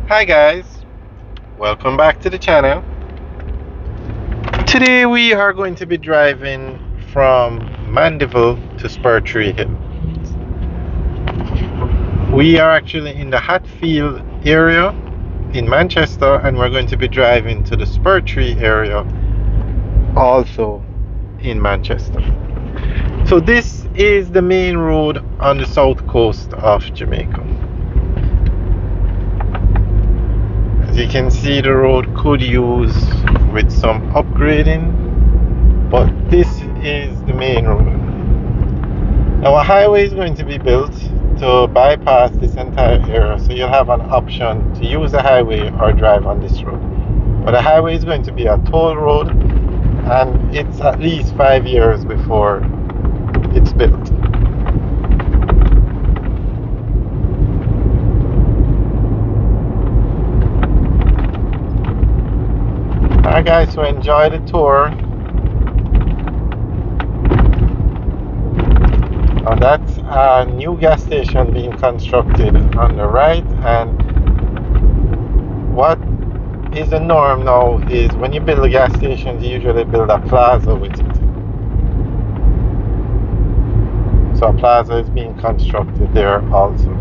Hi guys, welcome back to the channel. Today we are going to be driving from Mandeville to Spur Tree Hill. We are actually in the Hatfield area in Manchester, and we're going to be driving to the Spur Tree area also in Manchester. So this is the main road on the south coast of Jamaica. As you can see, the road could use with some upgrading, but this is the main road. Now a highway is going to be built to bypass this entire area, so you'll have an option to use the highway or drive on this road. But the highway is going to be a toll road, and it's at least 5 years before it's built. Alright guys, so enjoy the tour. Now that's a new gas station being constructed on the right, and what is the norm now is when you build gas stations, you usually build a plaza with it. So a plaza is being constructed there also.